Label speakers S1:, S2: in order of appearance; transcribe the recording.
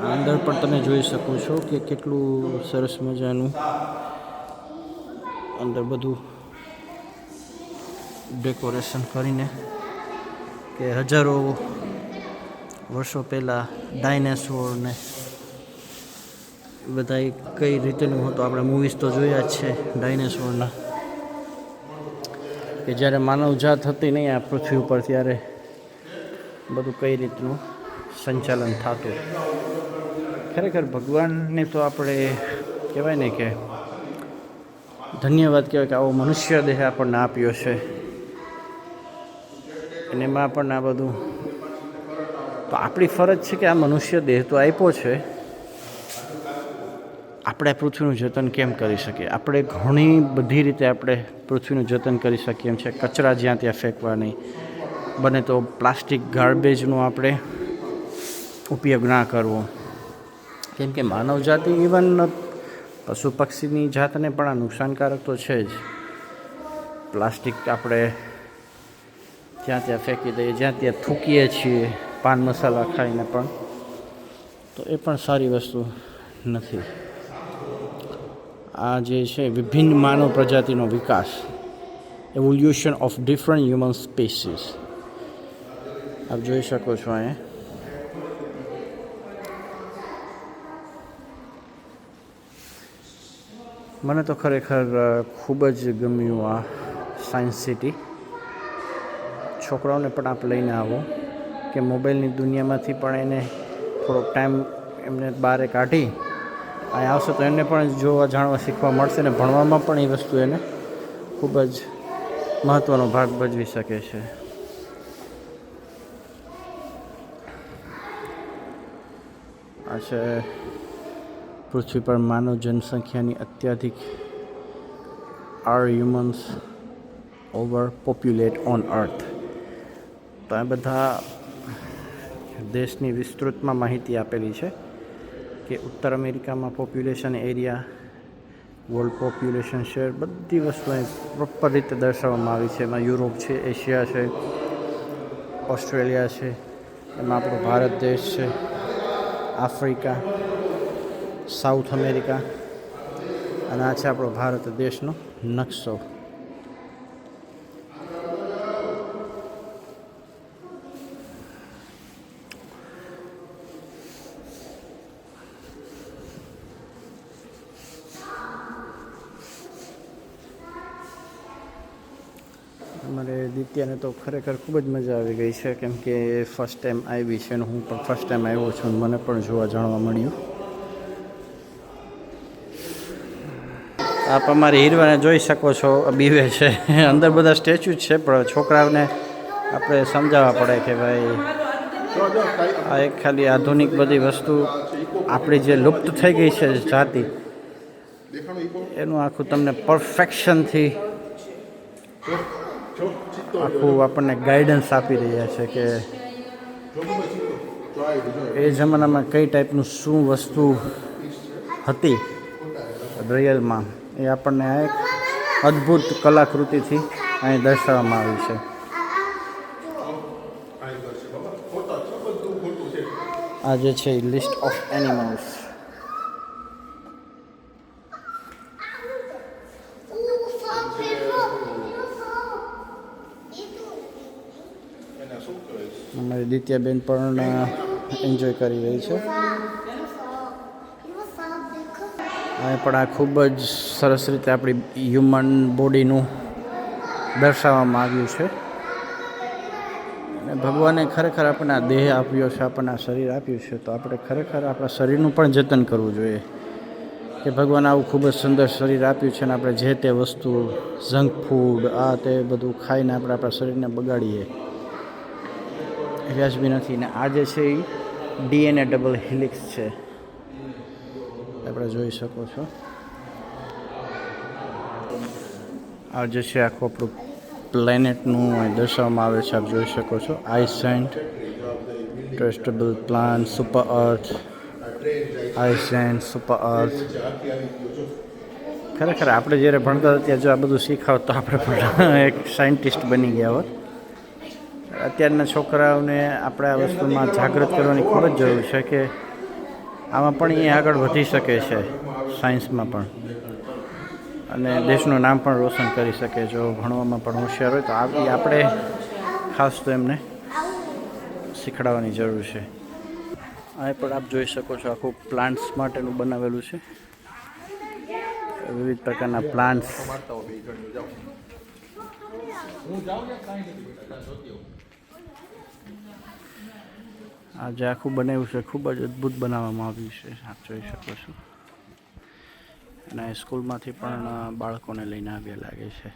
S1: અંદર પણ તમે જોઈ શકો છો કે કેટલું સરસ મજાનું અંદર બધું ડેકોરેશન કરીને કે હજારો વર્ષો પહેલાં ડાયનાસોરને બધા કઈ રીતેનું હતું. આપણે મૂવીઝ તો જોયા જ છે ડાયનાસોરના, કે જ્યારે માનવજાત હતી નહીં આ પૃથ્વી ઉપર ત્યારે બધું કઈ રીતનું સંચાલન થતું. ખરેખર ભગવાનને તો આપણે કહેવાય ને કે ધન્યવાદ કહેવાય કે આવો મનુષ્ય દેહ આપણને આપ્યો છે, અને એમાં આપણને આ બધું તો આપણી ફરજ છે કે આ મનુષ્ય દેહ તો આપ્યો છે, આપણે પૃથ્વીનું જતન કેમ કરી શકીએ. આપણે ઘણી બધી રીતે આપણે પૃથ્વીનું જતન કરી શકીએ એમ છે. કચરા જ્યાં ત્યાં ફેંકવા નહીં, બને તો પ્લાસ્ટિક ગાર્બેજનો આપણે ઉપયોગ ના કરવો, કેમ કે માનવજાતિ ઇવન પશુ પક્ષીની જાતને પણ આ નુકસાનકારક તો છે જ. પ્લાસ્ટિક આપણે જ્યાં ત્યાં ફેંકી દઈએ, જ્યાં ત્યાં થૂકીએ છીએ પાન મસાલા ખાઈને પણ, તો એ પણ સારી વસ્તુ નથી. આ જે છે વિભિન્ન માનવ પ્રજાતિનો વિકાસ, evolution of different human species, આપ જોઈ શકો છો અહીંયા. મને તો ખરેખર ખૂબ જ ગમ્યું આ સાયન્સ સિટી. છોકરાઓને પણ આપ લઈને આવો કે મોબાઈલની દુનિયામાંથી પણ એને થોડોક ટાઈમ એમને બહાર કાઢી અહીંયા આવશે તો એમને પણ જોવા જાણવા શીખવા મળશે, ને ભણવામાં પણ એ વસ્તુ એને ખૂબ જ મહત્ત્વનો ભાગ ભજવી શકે છે. આ છે પૃથ્વી પર માનવ જનસંખ્યાની અત્યાધિક are humans overpopulate on earth. તો આ બધા દેશની વિસ્તૃતમાં માહિતી આપેલી છે કે ઉત્તર અમેરિકામાં population area, world population share, બધી વસ્તુ અહીં પ્રોપર રીતે દર્શાવવામાં આવી છે. એમાં યુરોપ છે, એશિયા છે, ઓસ્ટ્રેલિયા છે, એમાં આપણો ભારત દેશ છે, આફ્રિકા, સાઉથ અમેરિકા, અને આ છે આપણો ભારત દેશનો નકશો. અમારે દિત્યાને તો ખરેખર ખૂબ જ મજા આવી ગઈ છે, કેમ કે ફર્સ્ટ ટાઈમ આવી છે અને હું પણ ફર્સ્ટ ટાઈમ આવ્યો છું, મને પણ જોવા જાણવા મળ્યું. આપ અમારી હીરવાને જોઈ શકો છો, બીવે છે. અંદર બધા સ્ટેચ્યુ જ છે, પણ છોકરાઓને આપણે સમજાવવા પડે કે ભાઈ આ એક ખાલી આધુનિક બધી વસ્તુ આપણી જે લુપ્ત થઈ ગઈ છે જાતિ, એનું આખું તમને પરફેક્શનથી આખું આપણને ગાઈડન્સ આપી રહ્યા છે કે એ જમાનામાં કઈ ટાઈપનું શું વસ્તુ હતી રિયલમાં, એ આપણને આ એક અદ્ભુત કલાકૃતિથી અહીં દર્શાવવામાં આવી છે. આ જે છે લિસ્ટ ઓફ એનિમલ્સ. અમારી દિત્યાબેન પણ એન્જોય કરી રહી છે. અહીં પણ આ ખૂબ જ સરસ રીતે આપણી હ્યુમન બોડીનું દર્શાવવામાં આવ્યું છે. અને ભગવાને ખરેખર આપણને આ દેહ આપ્યો છે, આપણને આ શરીર આપ્યું છે, તો આપણે ખરેખર આપણા શરીરનું પણ જતન કરવું જોઈએ. કે ભગવાને આવું ખૂબ જ સુંદર શરીર આપ્યું છે, અને આપણે જે તે વસ્તુ જંક ફૂડ આ તે બધું ખાઈને આપણે આપણા શરીરને બગાડીએ, વ્યાજબી નથી. ને આ જે છે એ DNA ડબલ હિલિક્સ છે, આપણે જોઈ શકો છો. આ જે છે આખું આપણું પ્લેનેટનું દર્શાવવામાં આવે છે, આપ જોઈ શકો છો. આઈસેન્ટ, ટ્રેસ્ટેબલ પ્લાન્ટ, સુપર અર્થ, આઈસેન્ટ, સુપર અર્થ. ખરેખર આપણે જ્યારે ભણતા હતા ત્યારે જો આ બધું શીખાવત તો આપણે પણ એક સાયન્ટિસ્ટ બની ગયા હોત. અત્યારના છોકરાઓને આપણે આ વસ્તુમાં જાગૃત કરવાની ખૂબ જ જરૂર છે કે આમાં પણ એ આગળ વધી શકે છે સાયન્સમાં પણ, અને દેશનું નામ પણ રોશન કરી શકે. જો ભણવામાં પણ હોશિયાર હોય તો આવી આપણે ખાસ તો એમને શીખડાવવાની જરૂર છે. આ પણ આપ જોઈ શકો છો આખું પ્લાન્ટ્સ માટેનું બનાવેલું છે. વિવિધ પ્રકારના પ્લાન્ટ્સ. આ જે આખું બનાવ્યું છે ખૂબ જ અદ્ભુત બનાવવામાં આવ્યું છે, આપ જોઈ શકો છો. અને સ્કૂલમાંથી પણ બાળકોને લઈને આવ્યા લાગે છે.